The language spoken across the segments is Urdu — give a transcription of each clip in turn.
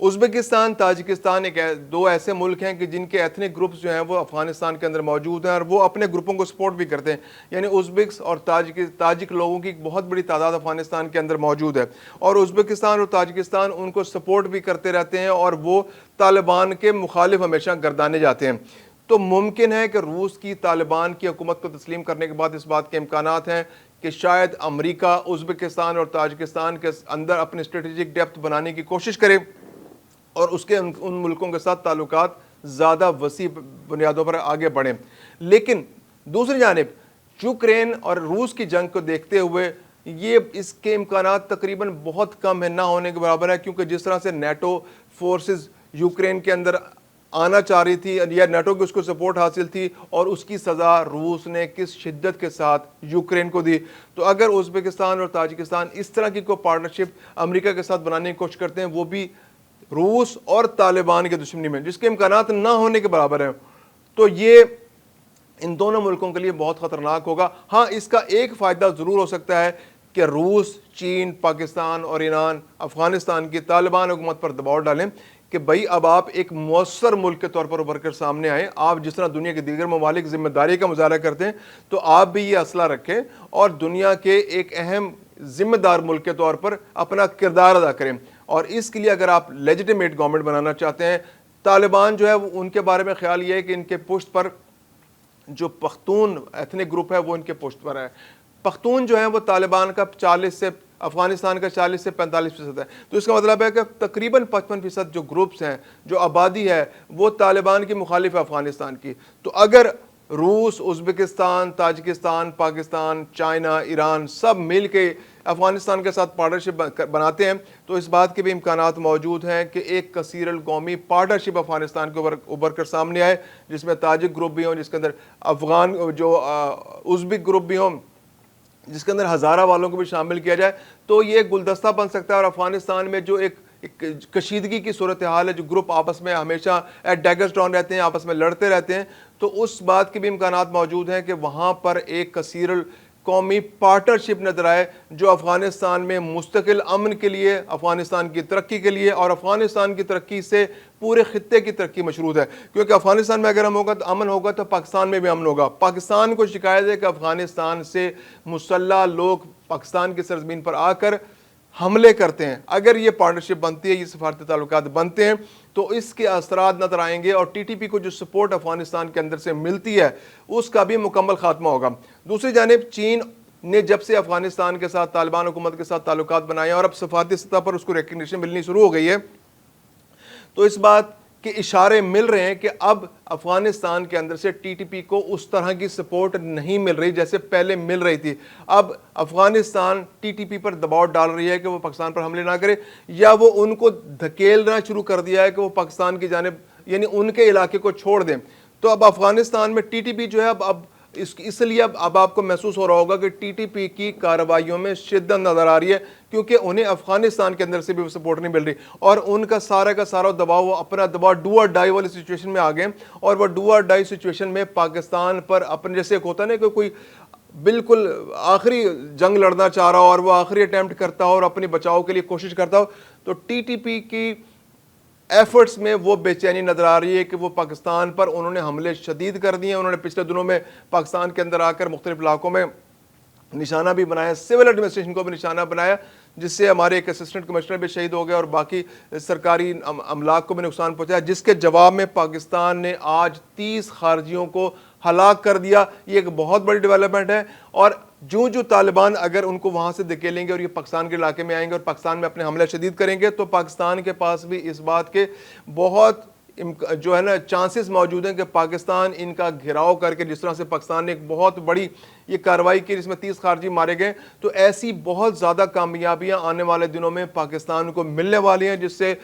ازبکستان، تاجکستان دو ایسے ملک ہیں کہ جن کے ایتھنک گروپس جو ہیں وہ افغانستان کے اندر موجود ہیں اور وہ اپنے گروپوں کو سپورٹ بھی کرتے ہیں. یعنی ازبکس اور تاجک لوگوں کی ایک بہت بڑی تعداد افغانستان کے اندر موجود ہے اور ازبکستان اور تاجکستان ان کو سپورٹ بھی کرتے رہتے ہیں اور وہ طالبان کے مخالف ہمیشہ گردانے جاتے ہیں. تو ممکن ہے کہ روس کی طالبان کی حکومت کو تسلیم کرنے کے بعد اس بات کے امکانات ہیں کہ شاید امریکہ ازبکستان اور تاجکستان کے اندر اپنی اسٹریٹجک ڈیپتھ بنانے کی کوشش کرے اور اس کے ان ملکوں کے ساتھ تعلقات زیادہ وسیع بنیادوں پر آگے بڑھیں. لیکن دوسری جانب یوکرین اور روس کی جنگ کو دیکھتے ہوئے یہ اس کے امکانات تقریباً بہت کم ہے، نہ ہونے کے برابر ہے، کیونکہ جس طرح سے نیٹو فورسز یوکرین کے اندر آنا چاہ رہی تھی یا نیٹو کی اس کو سپورٹ حاصل تھی اور اس کی سزا روس نے کس شدت کے ساتھ یوکرین کو دی. تو اگر ازبکستان اور تاجکستان اس طرح کی کوئی پارٹنرشپ امریکہ کے ساتھ بنانے کی کوشش کرتے ہیں، وہ بھی روس اور طالبان کے دشمنی میں، جس کے امکانات نہ ہونے کے برابر ہیں، تو یہ ان دونوں ملکوں کے لیے بہت خطرناک ہوگا. ہاں، اس کا ایک فائدہ ضرور ہو سکتا ہے کہ روس، چین، پاکستان اور ایران افغانستان کی طالبان حکومت پر دباؤ ڈالیں کہ بھائی اب آپ ایک مؤثر ملک کے طور پر ابھر کر سامنے آئیں. آپ جس طرح دنیا کے دیگر ممالک ذمہ داری کا مظاہرہ کرتے ہیں تو آپ بھی یہ اسلحہ رکھیں اور دنیا کے ایک اہم ذمہ دار ملک کے طور پر اپنا کردار ادا کریں. اور اس کے لیے اگر آپ لیجیٹیمیٹ گورنمنٹ بنانا چاہتے ہیں، طالبان جو ہے ان کے بارے میں خیال یہ ہے کہ ان کے پشت پر جو پختون ایتھنک گروپ ہے وہ ان کے پشت پر ہے. پختون جو ہے وہ طالبان کا 40 سے افغانستان کا 40 سے 45% ہے. تو اس کا مطلب ہے کہ تقریباً 55% جو گروپس ہیں، جو آبادی ہے، وہ طالبان کی مخالف ہے افغانستان کی. تو اگر روس، Uzbekistan, Tajikistan, Pakistan, China, Iran سب مل کے افغانستان کے ساتھ پارٹنرشپ بناتے ہیں تو اس بات کے بھی امکانات موجود ہیں کہ ایک کثیر القومی پارٹنرشپ افغانستان کے ابھر کر سامنے آئے، جس میں تاجک گروپ بھی ہوں، جس کے اندر افغان جو ازبک گروپ بھی ہوں، جس کے اندر ہزارہ والوں کو بھی شامل کیا جائے. تو یہ ایک گلدستہ بن سکتا ہے. اور افغانستان میں جو ایک کشیدگی کی صورتحال ہے، جو گروپ آپس میں ہمیشہ ایٹ ڈیگرز ڈاؤن رہتے ہیں، آپس میں لڑتے رہتے ہیں، تو اس بات کے بھی امکانات موجود ہیں کہ وہاں پر ایک کثیر القومی پارٹنرشپ نظر آئے جو افغانستان میں مستقل امن کے لیے، افغانستان کی ترقی کے لیے اور افغانستان کی ترقی سے پورے خطے کی ترقی مشروط ہے. کیونکہ افغانستان میں اگر امن ہوگا تو پاکستان میں بھی امن ہوگا. پاکستان کو شکایت ہے کہ افغانستان سے مسلح لوگ پاکستان کی سرزمین پر آ کر حملے کرتے ہیں. اگر یہ پارٹنرشپ بنتی ہے، یہ سفارتی تعلقات بنتے ہیں، تو اس کے اثرات نظر آئیں گے اور ٹی ٹی پی کو جو سپورٹ افغانستان کے اندر سے ملتی ہے اس کا بھی مکمل خاتمہ ہوگا. دوسری جانب چین نے جب سے افغانستان کے ساتھ، طالبان حکومت کے ساتھ تعلقات بنائے اور اب سفارتی سطح پر اس کو ریکگنیشن ملنی شروع ہو گئی ہے، تو اس بات کے اشارے مل رہے ہیں کہ اب افغانستان کے اندر سے ٹی ٹی پی کو اس طرح کی سپورٹ نہیں مل رہی جیسے پہلے مل رہی تھی. اب افغانستان ٹی ٹی پی پر دباؤ ڈال رہی ہے کہ وہ پاکستان پر حملے نہ کرے، یا وہ ان کو دھکیلنا شروع کر دیا ہے کہ وہ پاکستان کی جانب، یعنی ان کے علاقے کو چھوڑ دیں. تو اب افغانستان میں ٹی ٹی پی جو ہے اب اس لیے اب آپ کو محسوس ہو رہا ہوگا کہ ٹی ٹی پی کی کارروائیوں میں شدت نظر آ رہی ہے، کیونکہ انہیں افغانستان کے اندر سے بھی سپورٹ نہیں مل رہی اور ان کا سارا دباؤ، وہ اپنا دباؤ ڈو اور ڈائی والی سچویشن میں آ گئے. اور وہ ڈو اور ڈائی سچویشن میں پاکستان پر اپنے جیسے ایک ہوتا ہے نا کہ کوئی بالکل آخری جنگ لڑنا چاہ رہا ہو اور وہ آخری اٹیمپٹ کرتا ہو اور اپنی بچاؤ کے لیے کوشش کرتا ہو، تو ٹی ٹی پی کی ایفرٹس میں وہ بے چینی نظر آ رہی ہے کہ وہ پاکستان پر انہوں نے حملے شدید کر دیے. انہوں نے پچھلے دنوں میں پاکستان کے اندر آ کر مختلف علاقوں میں نشانہ بھی بنایا، سول ایڈمنسٹریشن کو بھی نشانہ بنایا، جس سے ہمارے ایک اسسٹنٹ کمشنر بھی شہید ہو گئے اور باقی سرکاری املاک کو بھی نقصان پہنچایا، جس کے جواب میں پاکستان نے آج 30 خارجیوں کو ہلاک کر دیا. یہ ایک بہت بڑی ڈیولپمنٹ ہے. اور جو طالبان اگر ان کو وہاں سے دھکیلیں گے اور یہ پاکستان کے علاقے میں آئیں گے اور پاکستان میں اپنے حملے شدید کریں گے، تو پاکستان کے پاس بھی اس بات کے بہت جو ہے نا چانسز موجود ہیں کہ پاکستان ان کا گھیراؤ کر کے، جس طرح سے پاکستان نے ایک بہت بڑی یہ کارروائی کی جس میں 30 خارجی مارے گئے، تو ایسی بہت زیادہ کامیابیاں آنے والے دنوں میں پاکستان کو ملنے والی ہیں، جس سے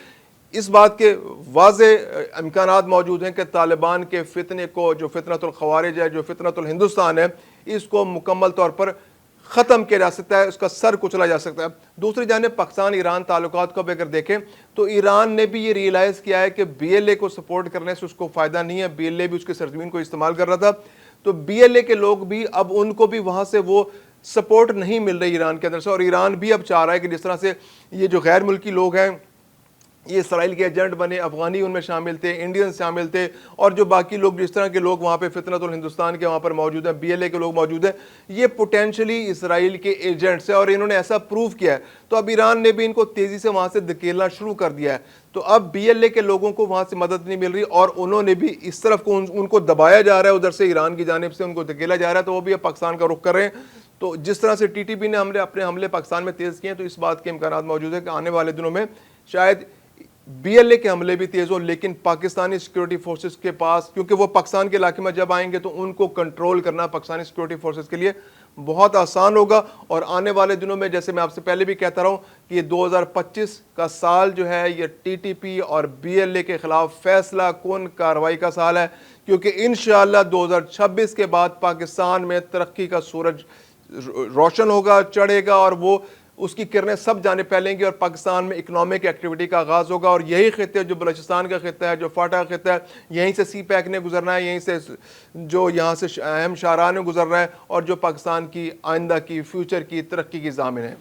اس بات کے واضح امکانات موجود ہیں کہ طالبان کے فتنے کو، جو فتنۃ الخوارج ہے، جو فتنۃ الہندوستان ہے، اس کو مکمل طور پر ختم کیا جا سکتا ہے، اس کا سر کچلا جا سکتا ہے. دوسری جانب پاکستان ایران تعلقات کو بھی اگر دیکھیں تو ایران نے بھی یہ ریئلائز کیا ہے کہ بی ایل اے کو سپورٹ کرنے سے اس کو فائدہ نہیں ہے. بی ایل اے بھی اس کے سرزمین کو استعمال کر رہا تھا، تو بی ایل اے کے لوگ بھی اب ان کو بھی وہاں سے وہ سپورٹ نہیں مل رہی ایران کے اندر سے. اور ایران بھی اب چاہ رہا ہے کہ جس طرح سے یہ جو غیر ملکی لوگ ہیں یہ اسرائیل کے ایجنٹ بنے، افغانی ان میں شامل تھے، انڈین شامل تھے، اور جو باقی لوگ جس طرح کے لوگ وہاں پہ فتنۃ الہندوستان کے وہاں پر موجود ہیں، بی ایل اے کے لوگ موجود ہیں، یہ پوٹینشلی اسرائیل کے ایجنٹس ہیں اور انہوں نے ایسا پروو کیا ہے. تو اب ایران نے بھی ان کو تیزی سے وہاں سے دھکیلنا شروع کر دیا ہے. تو اب بی ایل اے کے لوگوں کو وہاں سے مدد نہیں مل رہی اور انہوں نے بھی اس طرف کو ان کو دبایا جا رہا ہے، ادھر سے ایران کی جانب سے ان کو دھکیلا جا رہا ہے، تو وہ بھی اب پاکستان کا رخ کر رہے ہیں. تو جس طرح سے ٹی ٹی پی نے اپنے حملے پاکستان میں تیز کیے ہیں، تو اس بات کے امکانات موجود ہیں کہ آنے والے دنوں میں شاید بی ایل اے کے حملے بھی تیز ہو، لیکن پاکستانی سیکورٹی فورسز کے پاس، کیونکہ وہ پاکستان کے علاقے میں جب آئیں گے تو ان کو کنٹرول کرنا پاکستانی سیکورٹی فورسز کے لیے بہت آسان ہوگا. اور آنے والے دنوں میں جیسے میں آپ سے پہلے بھی کہتا رہا ہوں کہ یہ 2025 کا سال جو ہے یہ ٹی ٹی پی اور بی ایل اے کے خلاف فیصلہ کن کارروائی کا سال ہے، کیونکہ انشاءاللہ 2026 کے بعد پاکستان میں ترقی کا سورج روشن ہوگا، چڑھے گا، اور وہ اس کی کرنیں سب جانب پھیلیں گی اور پاکستان میں اکنامک ایکٹیویٹی کا آغاز ہوگا. اور یہی خطے جو بلوچستان کا خطہ ہے، جو فاٹا کا خطہ ہے، یہیں سے سی پیک نے گزرنا ہے، یہیں سے جو یہاں سے اہم شاہراہ نے گزرنا ہے، اور جو پاکستان کی آئندہ کی فیوچر کی ترقی کی ضامن ہے.